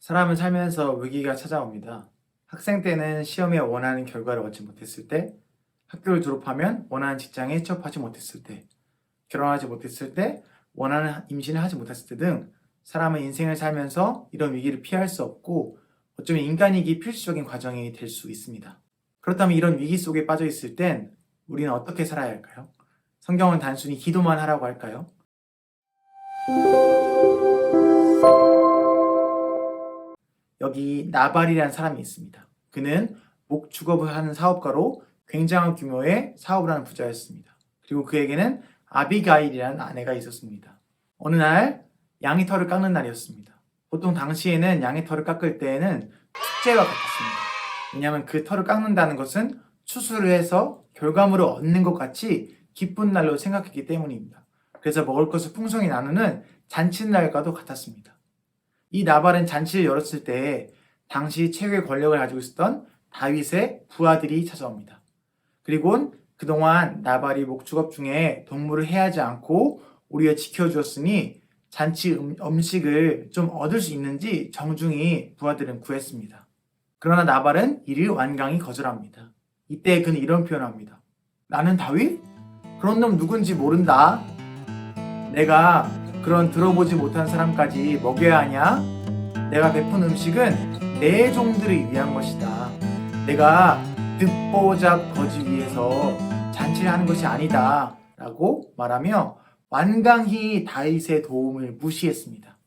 사람은 살면서 위기가 찾아옵니다. 학생 때는 시험에 원하는 결과를 얻지 못했을 때, 학교를 졸업하면 원하는 직장에 취업하지 못했을 때, 결혼하지 못했을 때, 원하는 임신을 하지 못했을 때 등 사람은 인생을 살면서 이런 위기를 피할 수 없고 어쩌면 인간이기 필수적인 과정이 될 수 있습니다. 그렇다면 이런 위기 속에 빠져 있을 땐 우리는 어떻게 살아야 할까요? 성경은 단순히 기도만 하라고 할까요? 여기 나발이라는 사람이 있습니다. 그는 목축업을 하는 사업가로 굉장한 규모의 사업을 하는 부자였습니다. 그리고 그에게는 아비가일이라는 아내가 있었습니다. 어느 날 양의 털을 깎는 날이었습니다. 보통 당시에는 양의 털을 깎을 때에는 축제와 같았습니다. 왜냐하면 그 털을 깎는다는 것은 추수를 해서 결과물을 얻는 것 같이 기쁜 날로 생각했기 때문입니다. 그래서 먹을 것을 풍성히 나누는 잔칫날과도 같았습니다. 이 나발은 잔치를 열었을 때 당시 최고의 권력을 가지고 있었던 다윗의 부하들이 찾아옵니다. 그리고 그동안 나발이 목축업 중에 동무를 해하지 않고 우리가 지켜주었으니 잔치 음식을 좀 얻을 수 있는지 정중히 부하들은 구했습니다. 그러나 나발은 이를 완강히 거절합니다. 이때 그는 이런 표현을 합니다. 나는 다윗? 그런 놈 누군지 모른다. 내가 그런 들어보지 못한 사람까지 먹여야 하냐? 내가 베푼 음식은 내 종들을 위한 것이다. 내가 듣보잡 거지 위해서 잔치를 하는 것이 아니다. 라고 말하며 완강히 다윗의 도움을 무시했습니다.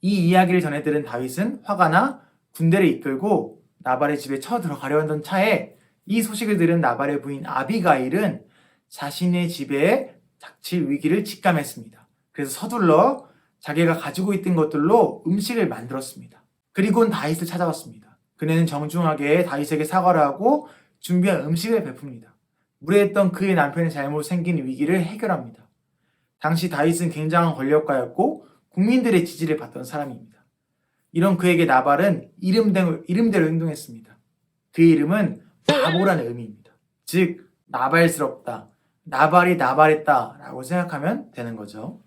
이 이야기를 전해들은 다윗은 화가 나 군대를 이끌고 나발의 집에 쳐들어가려 하던 차에 이 소식을 들은 나발의 부인 아비가일은 자신의 집에 닥칠 위기를 직감했습니다. 그래서 서둘러 자기가 가지고 있던 것들로 음식을 만들었습니다. 그리고는 다윗을 찾아왔습니다. 그는 정중하게 다윗에게 사과를 하고 준비한 음식을 베풉니다. 무례했던 그의 남편의 잘못 생긴 위기를 해결합니다. 당시 다윗은 굉장한 권력가였고 국민들의 지지를 받던 사람입니다. 이런 그에게 나발은 이름대로 행동했습니다. 그의 이름은 바보라는 의미입니다. 즉 나발스럽다, 나발이 나발했다 라고 생각하면 되는 거죠.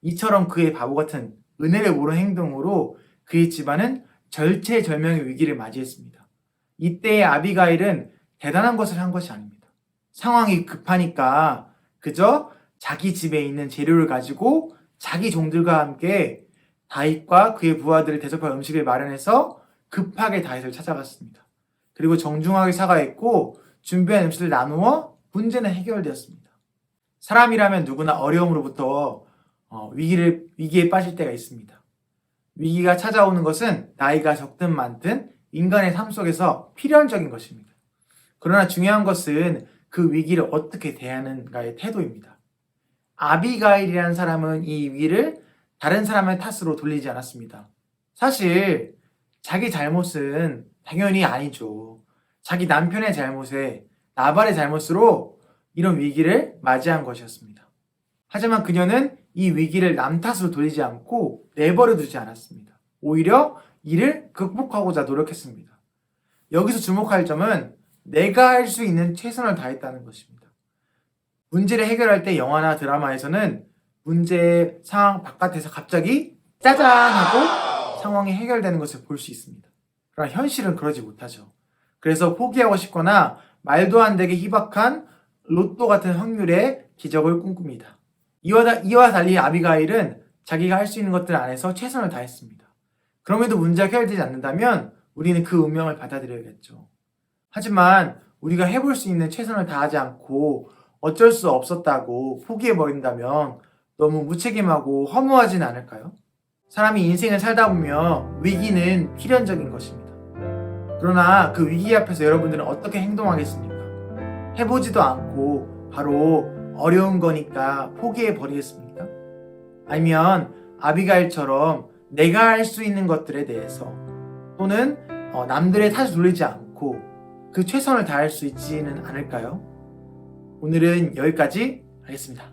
이처럼 그의 바보 같은 은혜를 모르는 행동으로 그의 집안은 절체절명의 위기를 맞이했습니다. 이때의 아비가일은 대단한 것을 한 것이 아닙니다. 상황이 급하니까 그저 자기 집에 있는 재료를 가지고 자기 종들과 함께 다윗과 그의 부하들을 대접할 음식을 마련해서 급하게 다윗을 찾아갔습니다. 그리고 정중하게 사과했고 준비한 음식을 나누어 문제는 해결되었습니다. 사람이라면 누구나 어려움으로부터 위기에 빠질 때가 있습니다. 위기가 찾아오는 것은 나이가 적든 많든 인간의 삶 속에서 필연적인 것입니다. 그러나 중요한 것은 그 위기를 어떻게 대하는가의 태도입니다. 아비가일이라는 사람은 이 위기를 다른 사람의 탓으로 돌리지 않았습니다. 사실 자기 잘못은 당연히 아니죠. 자기 남편의 잘못에 나발의 잘못으로 이런 위기를 맞이한 것이었습니다. 하지만 그녀는 이 위기를 남 탓으로 돌리지 않고 내버려 두지 않았습니다. 오히려 이를 극복하고자 노력했습니다. 여기서 주목할 점은 내가 할 수 있는 최선을 다했다는 것입니다. 문제를 해결할 때 영화나 드라마에서는 문제의 상황 바깥에서 갑자기 짜잔 하고 상황이 해결되는 것을 볼 수 있습니다. 그러나 현실은 그러지 못하죠. 그래서 포기하고 싶거나 말도 안 되게 희박한 로또 같은 확률의 기적을 꿈꿉니다. 이와 달리 아비가일은 자기가 할 수 있는 것들 안에서 최선을 다했습니다. 그럼에도 문제가 해결되지 않는다면 우리는 그 운명을 받아들여야겠죠. 하지만 우리가 해볼 수 있는 최선을 다하지 않고 어쩔 수 없었다고 포기해버린다면 너무 무책임하고 허무하진 않을까요? 사람이 인생을 살다 보면 위기는 필연적인 것입니다. 그러나 그 위기 앞에서 여러분들은 어떻게 행동하겠습니까? 해보지도 않고 바로 어려운 거니까 포기해버리겠습니까? 아니면 아비가일처럼 내가 할 수 있는 것들에 대해서 또는 남들의 탓을 돌리지 않고 그 최선을 다할 수 있지는 않을까요? 오늘은 여기까지 하겠습니다.